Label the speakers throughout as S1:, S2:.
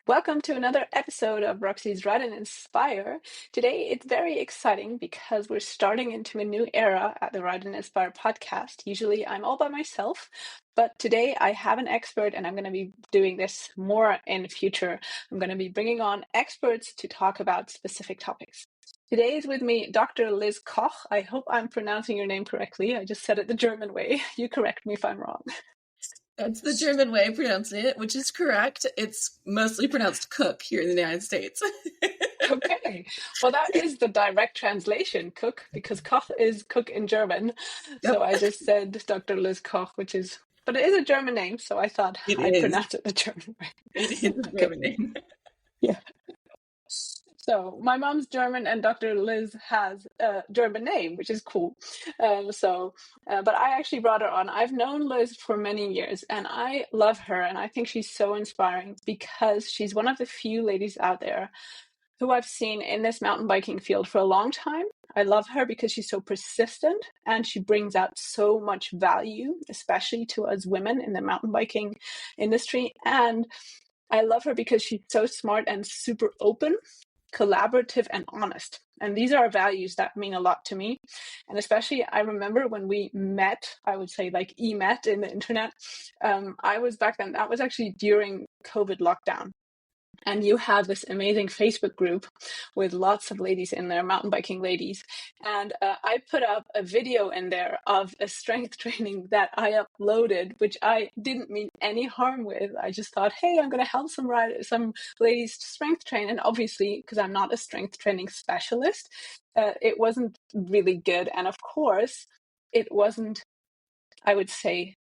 S1: Welcome to another episode of Roxy's Ride and Inspire. Today it's very exciting because we're starting into a new era at the Ride and Inspire podcast. Usually I'm all by myself, but today I have an expert and I'm going to be doing this more in the future. I'm going to be bringing on experts to talk about specific topics. Today is with me Dr. Liz Koch. I hope I'm pronouncing your name correctly. I just said it the German way. You correct me if I'm wrong.
S2: That's the German way of pronouncing it, which is correct. It's mostly pronounced Cook here in the United States.
S1: Okay, well, that is the direct translation, Cook, because Koch is cook in German.
S2: Yep.
S1: So I just said Dr. Liz Koch, but it is a German name, so I thought I'd pronounce it the German way.
S2: It is a German name.
S1: Yeah. So my mom's German and Dr. Liz has a German name, which is cool. But I actually brought her on. I've known Liz for many years and I love her. And I think she's so inspiring because she's one of the few ladies out there who I've seen in this mountain biking field for a long time. I love her because she's so persistent and she brings out so much value, especially to us women in the mountain biking industry. And I love her because she's so smart and super open, collaborative, and honest. And these are values that mean a lot to me. And especially, I remember when we met, I would say like met in the internet. I was back then, that was actually during COVID lockdown. And you have this amazing Facebook group with lots of ladies in there, mountain biking ladies. And I put up a video in there of a strength training that I uploaded, which I didn't mean any harm with. I just thought, hey, I'm going to help some ladies strength train. And obviously, because I'm not a strength training specialist, it wasn't really good. And of course, it wasn't, I would say,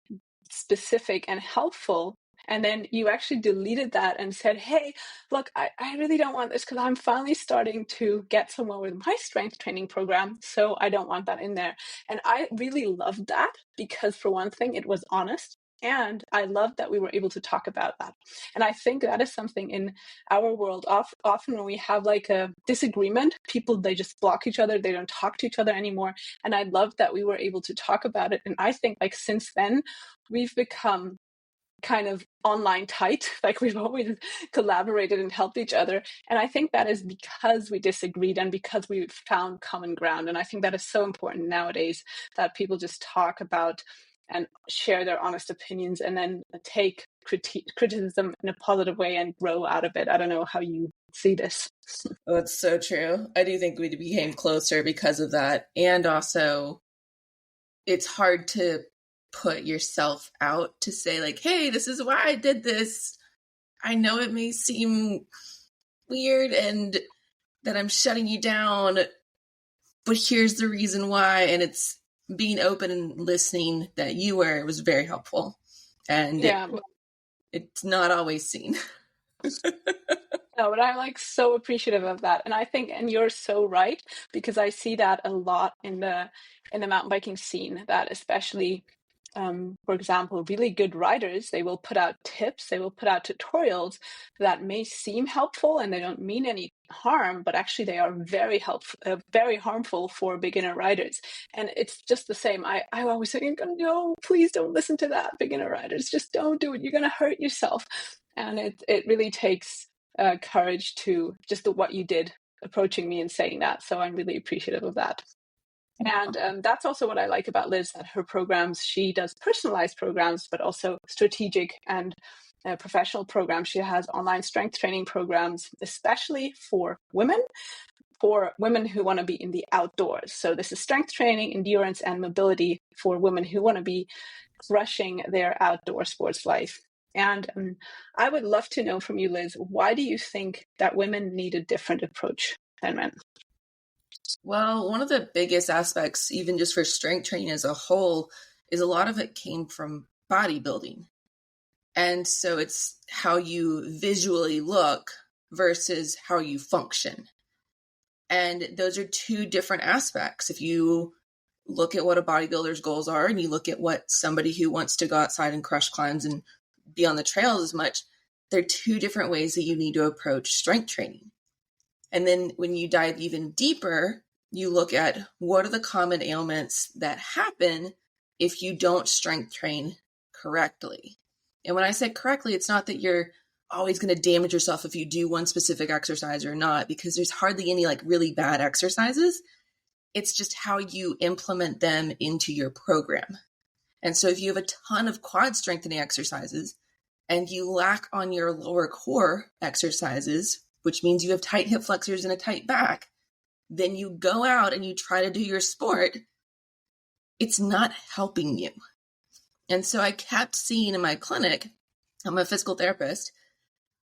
S1: specific and helpful. And then you actually deleted that and said, hey, look, I really don't want this because I'm finally starting to get somewhere with my strength training program. So I don't want that in there. And I really loved that because for one thing, it was honest. And I loved that we were able to talk about that. And I think that is something in our world. Often when we have like a disagreement, people, they just block each other. They don't talk to each other anymore. And I loved that we were able to talk about it. And I think like since then, we've become kind of online tight, like we've always collaborated and helped each other. And I think that is because we disagreed and because we found common ground. And I think that is so important nowadays that people just talk about and share their honest opinions and then take criticism in a positive way and grow out of it. I don't know how you see this.
S2: Oh, that's so true. I do think we became closer because of that. And also, it's hard to put yourself out to say like, hey, this is why I did this. I know it may seem weird and that I'm shutting you down, but here's the reason why. And it's being open and listening that you were. It was very helpful. And yeah, it's not always seen.
S1: No, but I'm like so appreciative of that. And I think, and you're so right, because I see that a lot in the mountain biking scene, that especially for example, really good riders, they will put out tips, they will put out tutorials that may seem helpful and they don't mean any harm, but actually they are very helpful, very harmful for beginner riders. And it's just the same. I always say, no, please don't listen to that, beginner riders. Just don't do it. You're going to hurt yourself. And it really takes courage to just do what you did, approaching me and saying that. So I'm really appreciative of that. And that's also what I like about Liz, that her programs, she does personalized programs, but also strategic and professional programs. She has online strength training programs, especially for women who want to be in the outdoors. So this is strength training, endurance, and mobility for women who want to be crushing their outdoor sports life. And I would love to know from you, Liz, why do you think that women need a different approach than men?
S2: Well, one of the biggest aspects, even just for strength training as a whole, is a lot of it came from bodybuilding. And so it's how you visually look versus how you function. And those are two different aspects. If you look at what a bodybuilder's goals are and you look at what somebody who wants to go outside and crush climbs and be on the trails as much, they're two different ways that you need to approach strength training. And then when you dive even deeper, you look at what are the common ailments that happen if you don't strength train correctly. And when I say correctly, it's not that you're always going to damage yourself if you do one specific exercise or not, because there's hardly any like really bad exercises. It's just how you implement them into your program. And so if you have a ton of quad strengthening exercises and you lack on your lower core exercises, which means you have tight hip flexors and a tight back, then you go out and you try to do your sport, it's not helping you. And so I kept seeing in my clinic, I'm a physical therapist,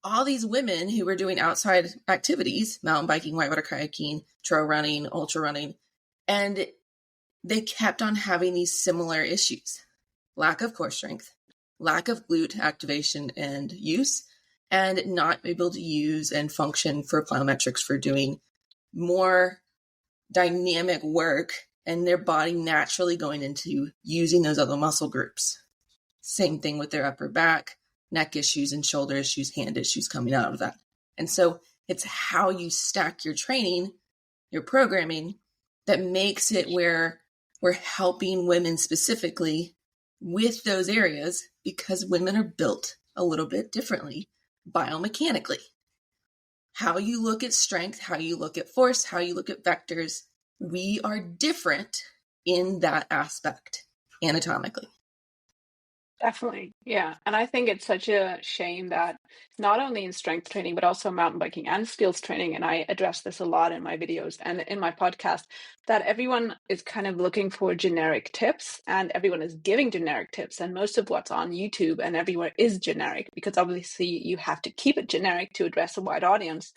S2: all these women who were doing outside activities, mountain biking, whitewater kayaking, trail running, ultra running, and they kept on having these similar issues: lack of core strength, lack of glute activation and use, and not able to use and function for plyometrics for doing more dynamic work, and their body naturally going into using those other muscle groups. Same thing with their upper back, neck issues, and shoulder issues, hand issues coming out of that. And so it's how you stack your training, your programming, that makes it where we're helping women specifically with those areas, because women are built a little bit differently biomechanically. How you look at strength, how you look at force, how you look at vectors, we are different in that aspect anatomically.
S1: Definitely. Yeah. And I think it's such a shame that not only in strength training, but also mountain biking and skills training, and I address this a lot in my videos and in my podcast, that everyone is kind of looking for generic tips and everyone is giving generic tips. And most of what's on YouTube and everywhere is generic, because obviously you have to keep it generic to address a wide audience.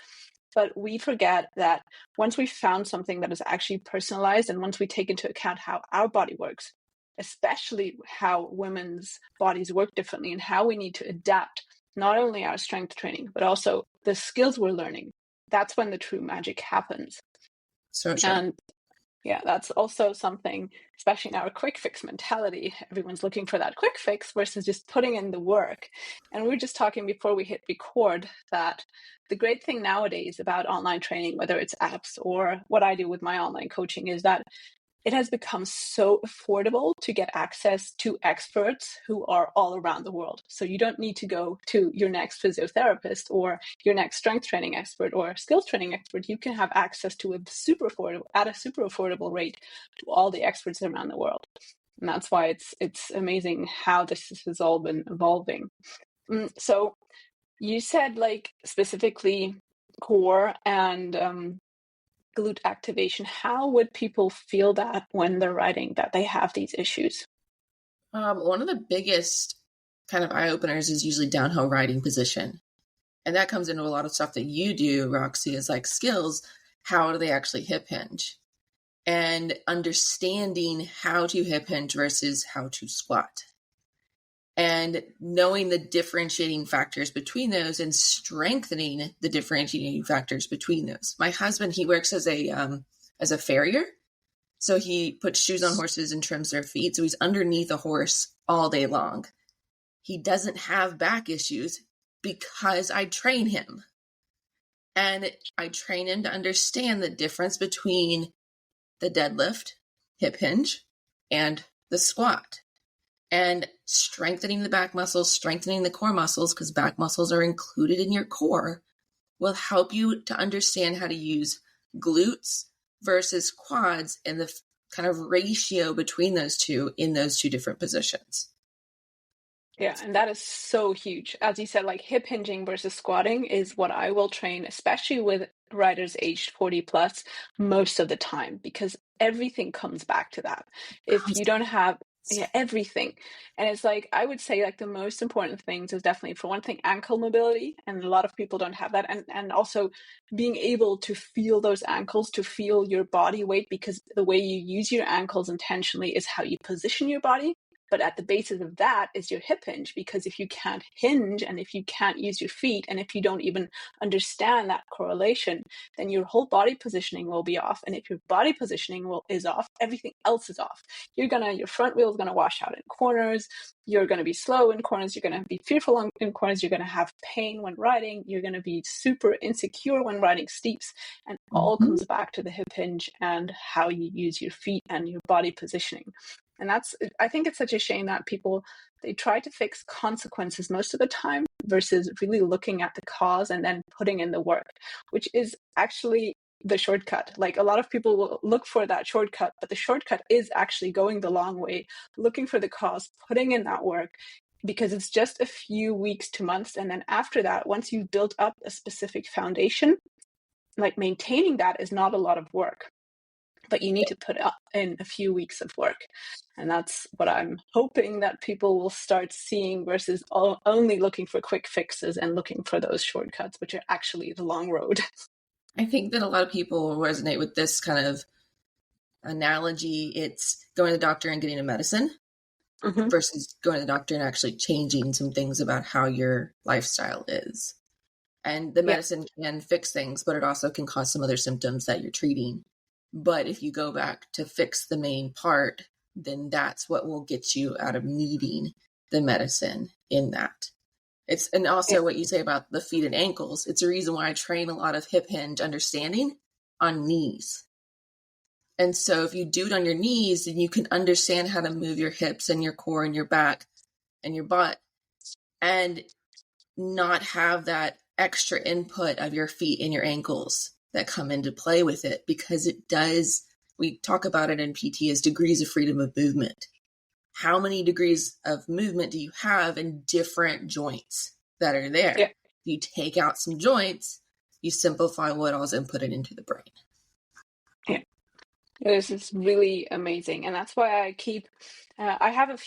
S1: But we forget that once we found something that is actually personalized, and once we take into account how our body works, especially how women's bodies work differently and how we need to adapt not only our strength training, but also the skills we're learning, that's when the true magic happens.
S2: So true.
S1: And yeah, that's also something, especially in our quick fix mentality. Everyone's looking for that quick fix versus just putting in the work. And we were just talking before we hit record that the great thing nowadays about online training, whether it's apps or what I do with my online coaching, is that it has become so affordable to get access to experts who are all around the world. So you don't need to go to your next physiotherapist or your next strength training expert or skills training expert. You can have access to a super affordable rate to all the experts around the world. And that's why it's amazing how this has all been evolving. So you said like specifically core and glute activation. How would people feel that when they're writing that they have these issues?
S2: One of the biggest kind of eye openers is usually downhill riding position. And that comes into a lot of stuff that you do, Roxy, is like skills. How do they actually hip hinge? And understanding how to hip hinge versus how to squat. And knowing the differentiating factors between those and strengthening the differentiating factors between those. My husband, he works as a farrier. So he puts shoes on horses and trims their feet. So he's underneath a horse all day long. He doesn't have back issues because I train him. And I train him to understand the difference between the deadlift, hip hinge, and the squat. And strengthening the back muscles, strengthening the core muscles, because back muscles are included in your core, will help you to understand how to use glutes versus quads and the kind of ratio between those two in those two different positions.
S1: Yeah, and that is so huge. As you said, like hip hinging versus squatting is what I will train, especially with riders aged 40 plus, most of the time, because everything comes back to that. If you don't have everything. And it's like, I would say like the most important things is definitely, for one thing, ankle mobility. And a lot of people don't have that. And also being able to feel those ankles, to feel your body weight, because the way you use your ankles intentionally is how you position your body. But at the basis of that is your hip hinge, because if you can't hinge and if you can't use your feet and if you don't even understand that correlation, then your whole body positioning will be off. And if your body positioning is off, everything else is off. Your front wheel is going to wash out in corners. You're going to be slow in corners. You're going to be fearful in corners. You're going to have pain when riding. You're going to be super insecure when riding steeps. And all comes back to the hip hinge and how you use your feet and your body positioning. And I think it's such a shame that people, they try to fix consequences most of the time versus really looking at the cause and then putting in the work, which is actually the shortcut. Like, a lot of people will look for that shortcut, but the shortcut is actually going the long way, looking for the cause, putting in that work, because it's just a few weeks to months. And then after that, once you've built up a specific foundation, like, maintaining that is not a lot of work, but you need to put up in a few weeks of work. And that's what I'm hoping that people will start seeing, versus only looking for quick fixes and looking for those shortcuts, which are actually the long road.
S2: I think that a lot of people resonate with this kind of analogy. It's going to the doctor and getting a medicine versus going to the doctor and actually changing some things about how your lifestyle is. And the medicine can fix things, but it also can cause some other symptoms that you're treating. But if you go back to fix the main part, then that's what will get you out of needing the medicine in that. And also what you say about the feet and ankles, it's a reason why I train a lot of hip hinge understanding on knees. And so if you do it on your knees, then you can understand how to move your hips and your core and your back and your butt, and not have that extra input of your feet and your ankles that come into play with it, because it does, we talk about it in PT as degrees of freedom of movement. How many degrees of movement do you have in different joints that are there?
S1: Yeah.
S2: You take out some joints, you simplify what all's inputted into the brain.
S1: Yeah. This is really amazing. And that's why I have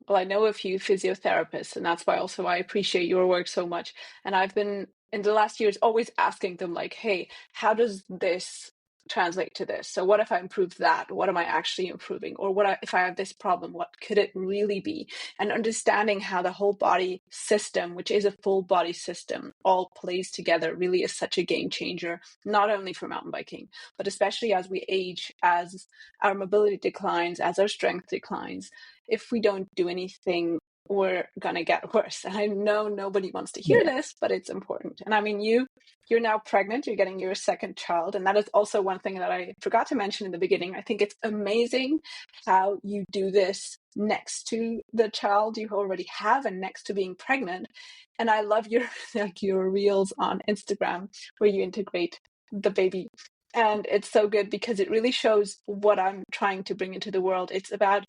S1: I know a few physiotherapists, and that's why also I appreciate your work so much. And I've been, in the last years, always asking them, like, hey, how does this translate to this? So what if I improve that? What am I actually improving? Or if I have this problem, what could it really be? And understanding how the whole body system, which is a full body system, all plays together, really is such a game changer, not only for mountain biking, but especially as we age, as our mobility declines, as our strength declines. If we don't do anything, we're gonna get worse. And I know nobody wants to hear this, but it's important. And I mean, you're now pregnant, you're getting your second child. And that is also one thing that I forgot to mention in the beginning. I think it's amazing how you do this next to the child you already have and next to being pregnant. And I love your reels on Instagram where you integrate the baby. And it's so good because it really shows what I'm trying to bring into the world. It's about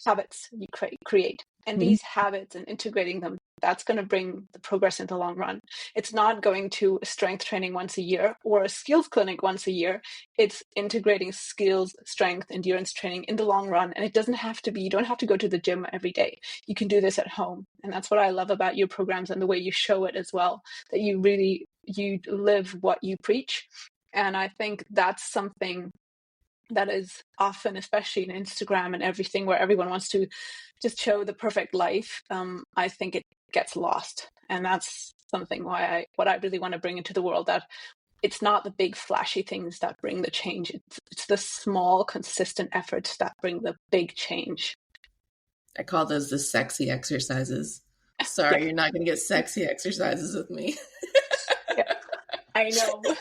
S1: habits you create. And these habits and integrating them, that's going to bring the progress in the long run. It's not going to a strength training once a year or a skills clinic once a year. It's integrating skills, strength, endurance training in the long run. And it doesn't have to be, you don't have to go to the gym every day. You can do this at home. And that's what I love about your programs and the way you show it as well, that you live what you preach. And I think that's something that is often, especially in Instagram and everything, where everyone wants to just show the perfect life. I think it gets lost. And that's something what I really want to bring into the world, that it's not the big flashy things that bring the change. It's the small, consistent efforts that bring the big change.
S2: I call those the sexy exercises. Sorry, You're not going to get sexy exercises with me.
S1: Yeah, I know.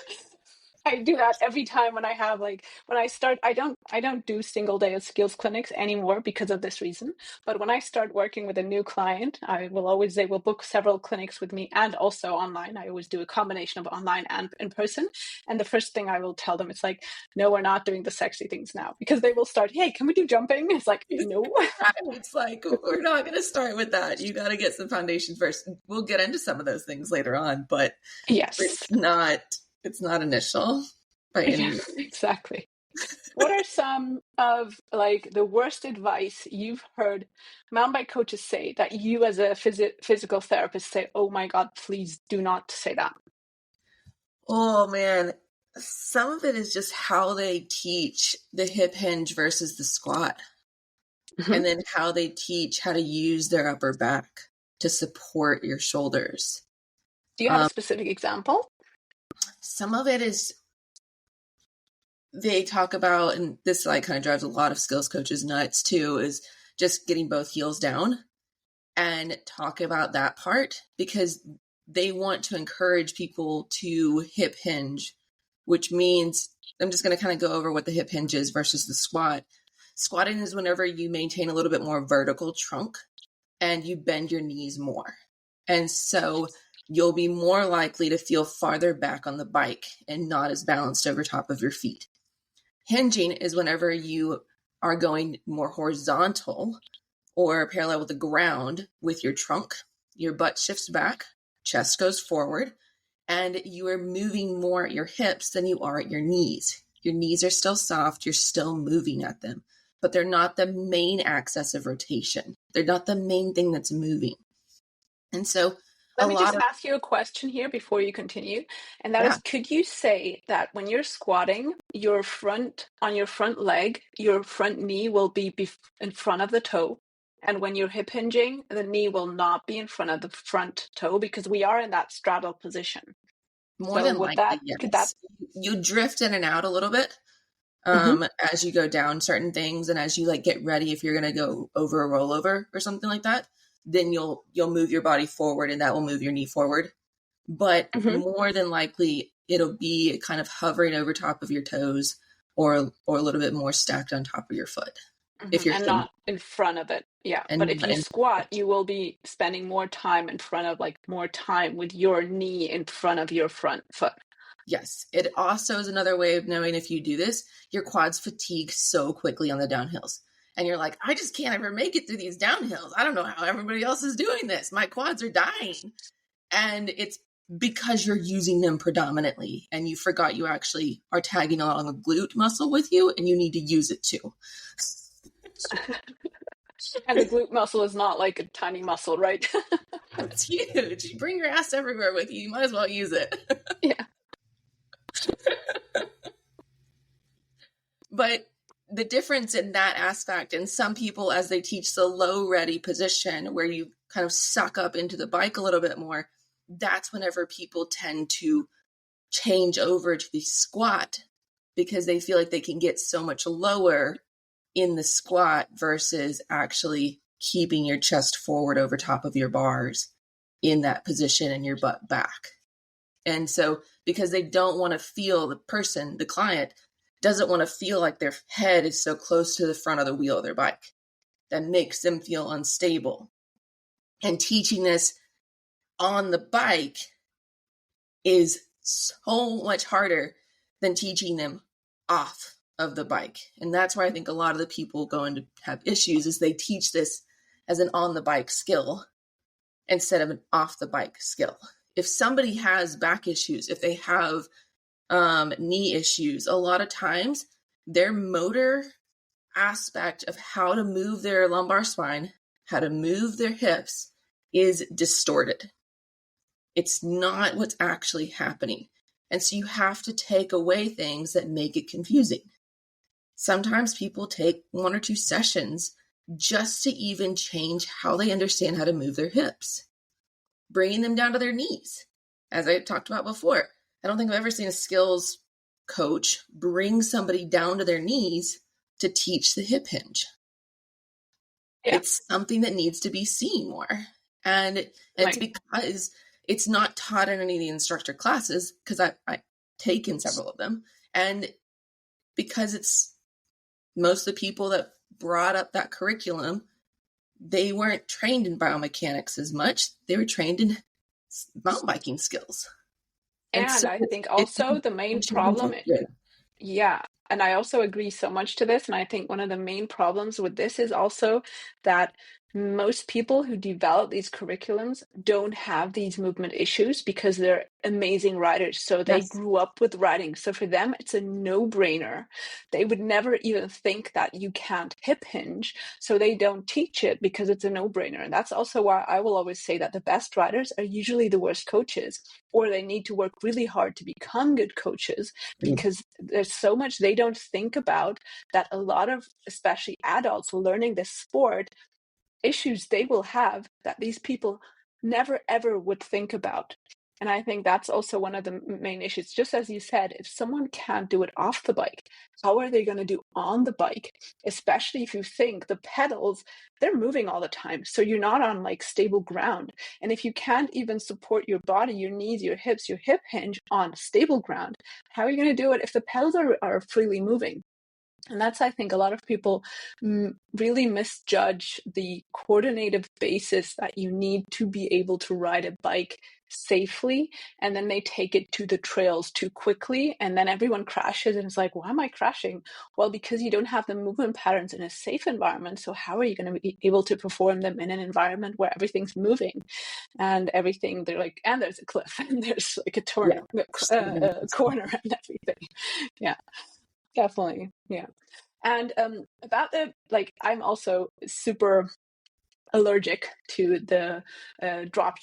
S1: I do that every time when I start, I don't do single day of skills clinics anymore because of this reason. But when I start working with a new client, they will book several clinics with me, and also online. I always do a combination of online and in person. And the first thing I will tell them, it's like, no, we're not doing the sexy things now, because they will start, hey, can we do jumping? It's like, no.
S2: It's like, we're not going to start with that. You got to get some foundation first. We'll get into some of those things later on, but
S1: yes,
S2: it's not initial by any means.
S1: Exactly. What are some of the worst advice you've heard mountain bike coaches say that you as a physical therapist say, oh my God, please do not say that?
S2: Oh man, some of it is just how they teach the hip hinge versus the squat. And then how they teach how to use their upper back to support your shoulders.
S1: Do you have a specific example?
S2: Some of it is, they talk about, and this kind of drives a lot of skills coaches nuts too, is just getting both heels down and talk about that part, because they want to encourage people to hip hinge, which means, I'm just going to kind of go over what the hip hinge is versus the squat. Squatting is whenever you maintain a little bit more vertical trunk and you bend your knees more. And so you'll be more likely to feel farther back on the bike and not as balanced over top of your feet. Hinging is whenever you are going more horizontal or parallel with the ground with your trunk. Your butt shifts back, chest goes forward, and you are moving more at your hips than you are at your knees. Your knees are still soft, you're still moving at them, but they're not the main axis of rotation. They're not the main thing that's moving. And so
S1: Let me just ask you a question here before you continue. And that
S2: yeah,
S1: is, could you say that when you're squatting, on your front leg, your front knee will be in front of the toe. And when you're hip hinging, the knee will not be in front of the front toe because we are in that straddle position.
S2: more
S1: So
S2: than likely,
S1: could that,
S2: yes. You drift in and out a little bit
S1: Mhm.
S2: as you go down certain things, and as you like get ready, if you're going to go over a rollover or something like that, then you'll move your body forward, and that will move your knee forward. But
S1: Mhm.
S2: more than likely, it'll be kind of hovering over top of your toes, or a little bit more stacked on top of your foot if you're
S1: And
S2: hinged
S1: not in front of it. Yeah. But
S2: and
S1: if you squat, you will be spending more time in front of, like, more time with your knee in front of your front foot.
S2: yes, it also is another way of knowing if you do this, your quads fatigue so quickly on the downhills. And you're like, I just can't ever make it through these downhills. I don't know how everybody else is doing this. My quads are dying. And it's because you're using them predominantly and you forgot you actually are tagging along a glute muscle with you and you need to use it too.
S1: And the glute muscle is not like a tiny muscle, right?
S2: It's huge. You bring your ass everywhere with you. You might as well use it.
S1: Yeah.
S2: But the difference in that aspect, and some people, as they teach the low ready position where you kind of suck up into the bike a little bit more, that's whenever people tend to change over to the squat because they feel like they can get so much lower in the squat versus actually keeping your chest forward over top of your bars in that position and your butt back. And so because they don't want to feel, the person, the client, doesn't want to feel like their head is so close to the front of the wheel of their bike. That makes them feel unstable. And teaching this on the bike is so much harder than teaching them off of the bike. And that's where I think a lot of the people going to have issues is they teach this as an on the bike skill instead of an off the bike skill. If somebody has back issues, if they have knee issues, a lot of times their motor aspect of how to move their lumbar spine, how to move their hips is distorted. It's not what's actually happening. And so you have to take away things that make it confusing. Sometimes people take 1 or 2 sessions just to even change how they understand how to move their hips, bringing them down to their knees. As I talked about before, I don't think I've ever seen a skills coach bring somebody down to their knees to teach the hip hinge.
S1: Yeah.
S2: It's something that needs to be seen more. And it's because it's not taught in any of the instructor classes, because I've taken several of them. And because it's most of the people that brought up that curriculum, they weren't trained in biomechanics as much. They were trained in mountain biking skills.
S1: And
S2: so
S1: I think also the main problem, yeah, and I also agree so much to this. And I think one of the main problems with this is also that most people who develop these curriculums don't have these movement issues because they're amazing riders. So they
S2: Yes.
S1: grew up with riding. So for them, it's a no-brainer. They would never even think that you can't hip hinge. So they don't teach it because it's a no-brainer. And that's also why I will always say that the best riders are usually the worst coaches, or they need to work really hard to become good coaches because there's so much they don't think about, that a lot of, especially adults learning this sport, issues they will have that these people never ever would think about. And I think that's also one of the main issues. Just as you said, if someone can't do it off the bike, how are they going to do on the bike? Especially if you think the pedals, they're moving all the time. So you're not on like stable ground. And if you can't even support your body, your knees, your hips, your hip hinge on stable ground, how are you going to do it if the pedals are freely moving? And that's, I think, a lot of people really misjudge the coordinative basis that you need to be able to ride a bike safely. And then they take it to the trails too quickly. And then everyone crashes and it's like, why am I crashing? Well, because you don't have the movement patterns in a safe environment. So how are you going to be able to perform them in an environment where everything's moving and everything? They're like, and there's a cliff and there's like a
S2: Yeah.
S1: corner and everything. Yeah, definitely. Yeah. And about the, like, I'm also super allergic to the drop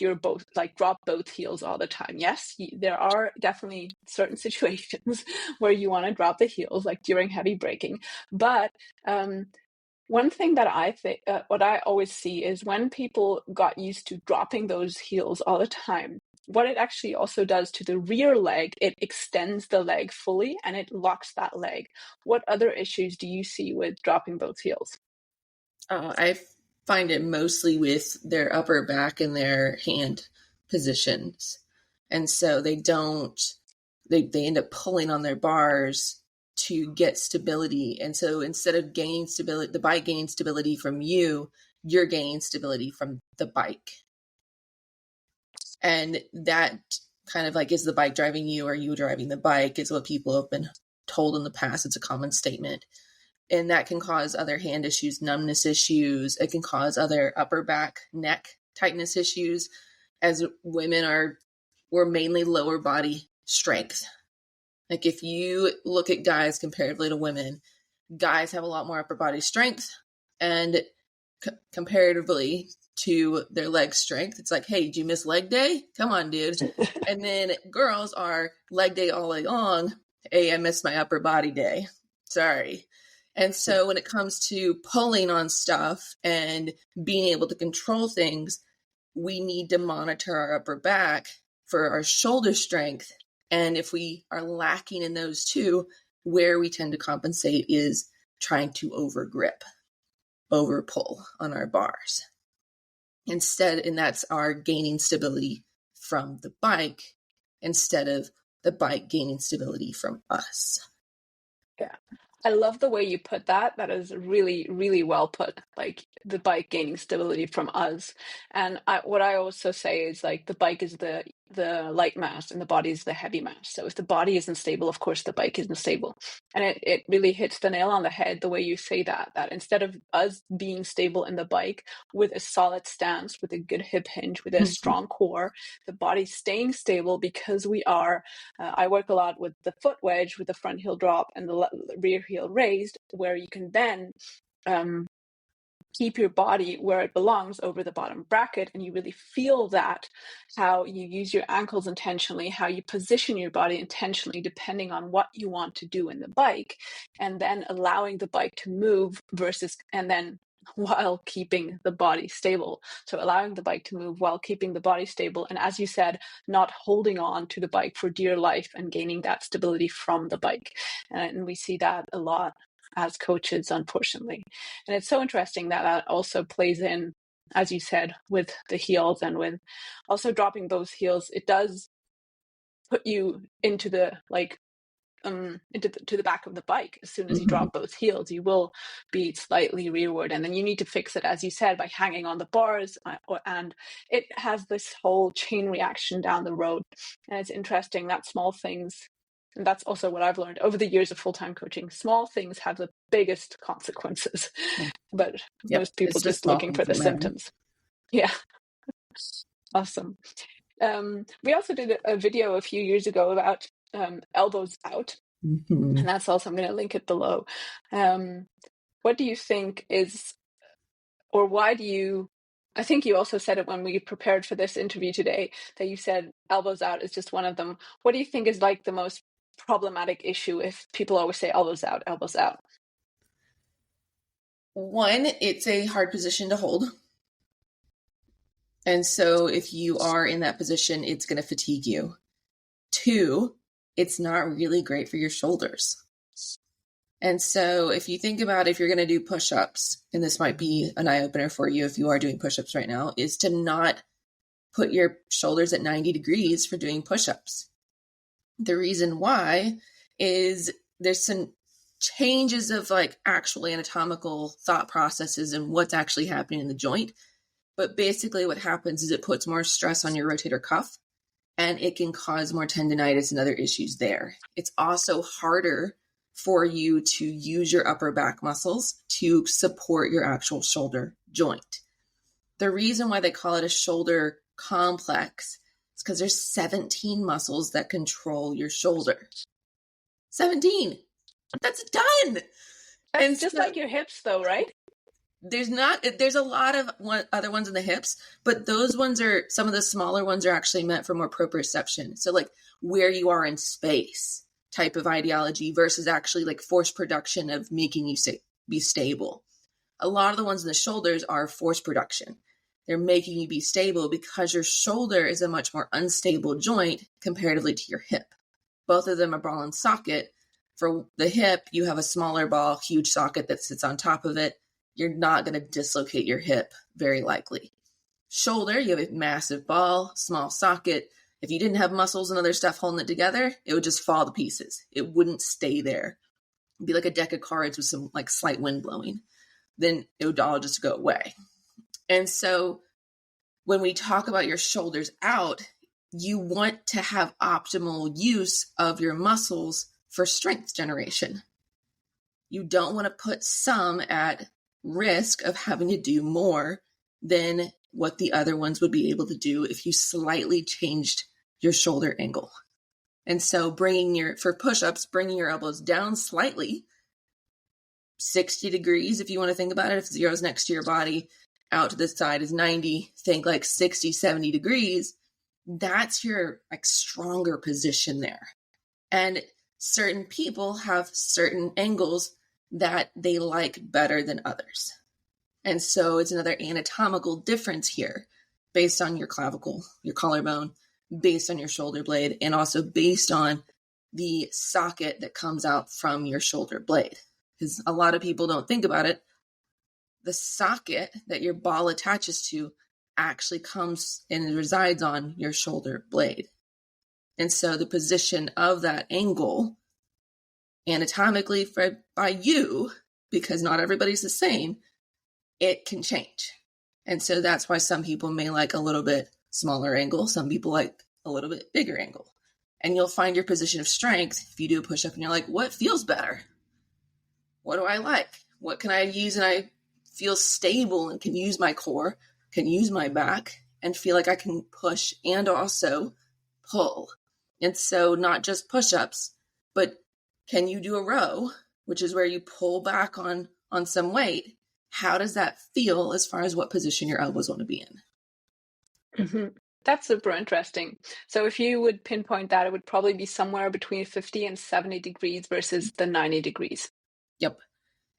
S1: both heels all the time. Yes, there are definitely certain situations where you want to drop the heels, like during heavy braking. But one thing that I think, what I always see is when people got used to dropping those heels all the time, what it actually also does to the rear leg, it extends the leg fully and it locks that leg. What other issues do you see with dropping both heels?
S2: I find it mostly with their upper back and their hand positions. And so they end up pulling on their bars to get stability. And so instead of gaining stability, the bike gaining stability from you, you're gaining stability from the bike. And that kind of like, is the bike driving you or you driving the bike, is what people have been told in the past. It's a common statement. And that can cause other hand issues, numbness issues. It can cause other upper back, neck tightness issues, as we're mainly lower body strength. Like if you look at guys comparatively to women, guys have a lot more upper body strength, and comparatively to their leg strength, it's like, hey, did you miss leg day? Come on, dude. And then girls are leg day all day long. Hey, I missed my upper body day. Sorry. And so when it comes to pulling on stuff and being able to control things, we need to monitor our upper back for our shoulder strength. And if we are lacking in those two, where we tend to compensate is trying to over pull on our bars. And that's our gaining stability from the bike instead of the bike gaining stability from us.
S1: Yeah. I love the way you put that. That is really, really well put. Like the bike gaining stability from us. And what I also say is like the bike is the light mass and the body is the heavy mass. So if the body isn't stable, of course the bike isn't stable. And it really hits the nail on the head the way you say that instead of us being stable in the bike with a solid stance, with a good hip hinge, with a strong core, the body's staying stable because we are I work a lot with the foot wedge, with the front heel drop and the rear heel raised, where you can then keep your body where it belongs over the bottom bracket, and you really feel that, how you use your ankles intentionally, how you position your body intentionally depending on what you want to do in the bike, and then allowing the bike to move and then while keeping the body stable. So allowing the bike to move while keeping the body stable, and as you said, not holding on to the bike for dear life and gaining that stability from the bike. And we see that a lot as coaches, unfortunately. And it's so interesting that also plays in, as you said, with the heels and with also dropping both heels. It does put you into the to the back of the bike. As soon as you drop both heels, you will be slightly rearward, and then you need to fix it, as you said, by hanging on the bars, and it has this whole chain reaction down the road. And it's interesting that small things, and that's also what I've learned over the years of full-time coaching, small things have the biggest consequences. But most people
S2: It's the
S1: just
S2: small
S1: looking for
S2: things
S1: the
S2: that matter.
S1: symptoms. Yeah. Awesome. We also did a video a few years ago about elbows out, and that's also, I'm going to link it below. What do you think is, or why do you, I think you also said it when we prepared for this interview today, that you said elbows out is just one of them. What do you think is like the most problematic issue if people always say elbows out, elbows out?
S2: One, it's a hard position to hold. And so if you are in that position, it's going to fatigue you. Two, it's not really great for your shoulders. And so if you think about if you're going to do push-ups, and this might be an eye-opener for you if you are doing push-ups right now, is to not put your shoulders at 90 degrees for doing push-ups. The reason why is there's some changes of like actual anatomical thought processes and what's actually happening in the joint. But basically what happens is it puts more stress on your rotator cuff, and it can cause more tendonitis and other issues there. It's also harder for you to use your upper back muscles to support your actual shoulder joint. The reason why they call it a shoulder complex is because there's 17 muscles that control your shoulder. 17. That's done.
S1: That's just like your hips though, right?
S2: There's a lot of other ones in the hips, but those ones are, some of the smaller ones are actually meant for more proprioception. So like where you are in space type of ideology versus actually like force production of making you be stable. A lot of the ones in the shoulders are force production. They're making you be stable because your shoulder is a much more unstable joint comparatively to your hip. Both of them are ball and socket. For the hip, you have a smaller ball, huge socket that sits on top of it. You're not going to dislocate your hip very likely. Shoulder, you have a massive ball, small socket. If you didn't have muscles and other stuff holding it together, it would just fall to pieces. It wouldn't stay there. It'd be like a deck of cards with some like slight wind blowing. Then it would all just go away. And so when we talk about your shoulders out, you want to have optimal use of your muscles for strength generation. You don't want to put some at risk of having to do more than what the other ones would be able to do if you slightly changed your shoulder angle. And so for push-ups, bringing your elbows down slightly, 60 degrees, if you want to think about it, if 0 is next to your body, out to the side is 90, think like 60, 70 degrees, that's your like stronger position there. And certain people have certain angles that they like better than others. And so it's another anatomical difference here based on your clavicle, your collarbone, based on your shoulder blade, and also based on the socket that comes out from your shoulder blade. Because a lot of people don't think about it. The socket that your ball attaches to actually comes and resides on your shoulder blade. And so the position of that angle anatomically by you, because not everybody's the same, it can change. And so that's why some people may like a little bit smaller angle. Some people like a little bit bigger angle. And you'll find your position of strength if you do a push-up and you're like, what feels better? What do I like? What can I use? And I feel stable and can use my core, can use my back, and feel like I can push and also pull. And so not just push-ups, but can you do a row, which is where you pull back on some weight? How does that feel as far as what position your elbows want to be in?
S1: Mm-hmm. That's super interesting. So if you would pinpoint that, it would probably be somewhere between 50 and 70 degrees versus the 90 degrees.
S2: Yep.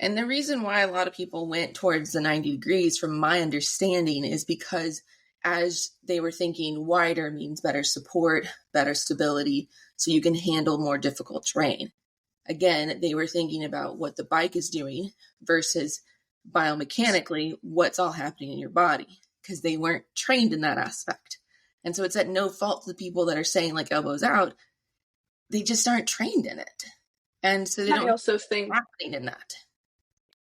S2: And the reason why a lot of people went towards the 90 degrees, from my understanding, is because as they were thinking wider means better support, better stability, so you can handle more difficult terrain. Again, they were thinking about what the bike is doing versus biomechanically what's all happening in your body, because they weren't trained in that aspect. And so it's at no fault to the people that are saying like elbows out. They just aren't trained in it. And so they don't
S1: also think
S2: happening in that.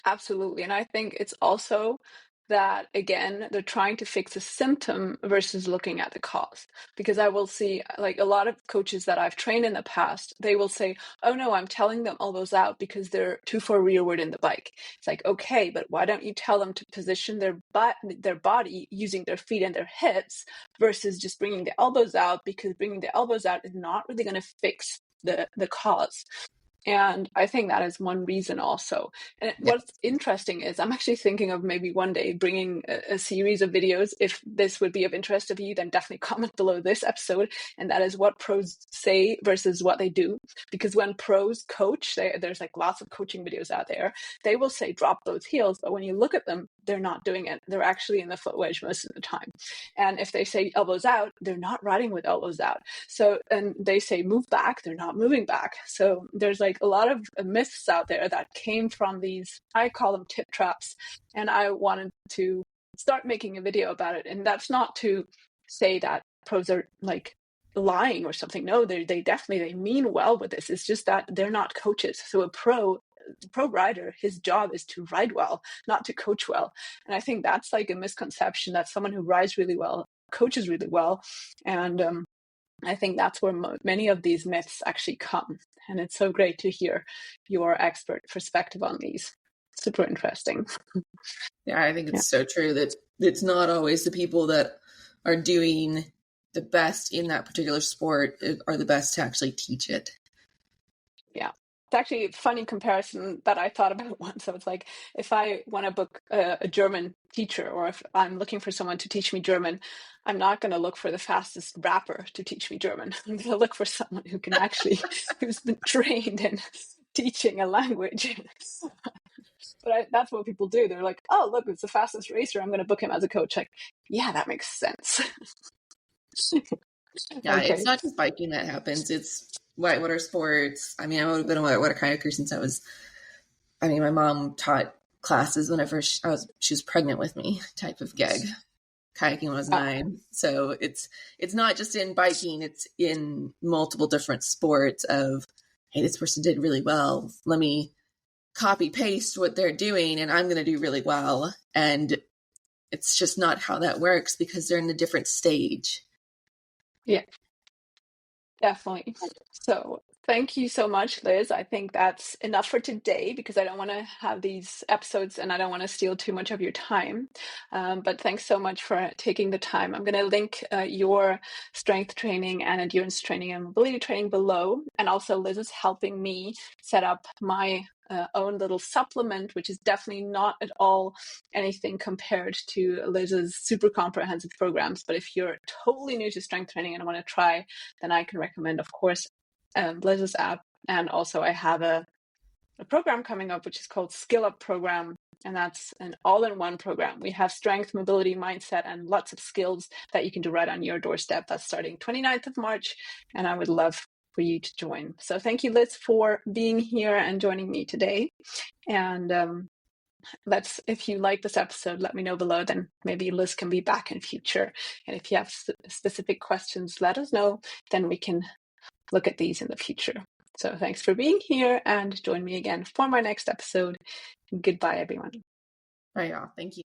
S1: Absolutely. And I think it's also that, again, they're trying to fix a symptom versus looking at the cause. Because I will see, like, a lot of coaches that I've trained in the past, they will say, oh no, I'm telling them elbows out because they're too far rearward in the bike. It's like, okay, but why don't you tell them to position their body using their feet and their hips versus just bringing the elbows out, because bringing the elbows out is not really going to fix the cause. And I think that is one reason also. And what's interesting is I'm actually thinking of maybe one day bringing a series of videos. If this would be of interest to you, then definitely comment below this episode. And that is what pros say versus what they do. Because when pros coach, there's like lots of coaching videos out there. They will say drop those heels, but when you look at them, they're not doing it. They're actually in the foot wedge most of the time. And if they say elbows out, they're not riding with elbows out. So, and they say move back, they're not moving back. So there's like a lot of myths out there that came from these, I call them tip traps. And I wanted to start making a video about it. And that's not to say that pros are like lying or something. No, they definitely, they mean well with this. It's just that they're not coaches. So a pro pro rider, his job is to ride well, not to coach well. And I think that's like a misconception, that someone who rides really well coaches really well. And I think that's where many of these myths actually come. And it's so great to hear your expert perspective on these. Super interesting.
S2: Yeah, I think it's so true that it's not always the people that are doing the best in that particular sport are the best to actually teach it.
S1: Yeah. It's actually a funny comparison that I thought about once. So it's like, if I want to book a German teacher, or if I'm looking for someone to teach me German, I'm not going to look for the fastest rapper to teach me German. I'm going to look for someone who can actually, who's been trained in teaching a language. But that's what people do. They're like, oh, look, it's the fastest racer, I'm going to book him as a coach. Like, yeah, that makes sense.
S2: Yeah,
S1: Okay.
S2: it's not just biking that happens. It's whitewater sports. I mean, I've been a whitewater kayaker since my mom taught classes whenever she was pregnant with me, type of gig. Kayaking when I was 9. So it's not just in biking, it's in multiple different sports of, hey, this person did really well. Let me copy paste what they're doing and I'm going to do really well. And it's just not how that works because they're in a different stage.
S1: Yeah, definitely. So thank you so much, Liz. I think that's enough for today, because I don't want to have these episodes and I don't want to steal too much of your time. But thanks so much for taking the time. I'm going to link your strength training and endurance training and mobility training below. And also Liz is helping me set up my own little supplement, which is definitely not at all anything compared to Liz's super comprehensive programs. But if you're totally new to strength training and want to try, then I can recommend, of course, Liz's app. And also I have a program coming up, which is called Skill Up Program. And that's an all-in-one program. We have strength, mobility, mindset, and lots of skills that you can do right on your doorstep. That's starting 29th of March. And I would love for you to join. So thank you, Liz, for being here and joining me today. And if you like this episode, let me know below. Then maybe Liz can be back in future. And if you have specific questions, let us know. Then we can look at these in the future. So thanks for being here, and join me again for my next episode. Goodbye, everyone.
S2: Right on. Thank you.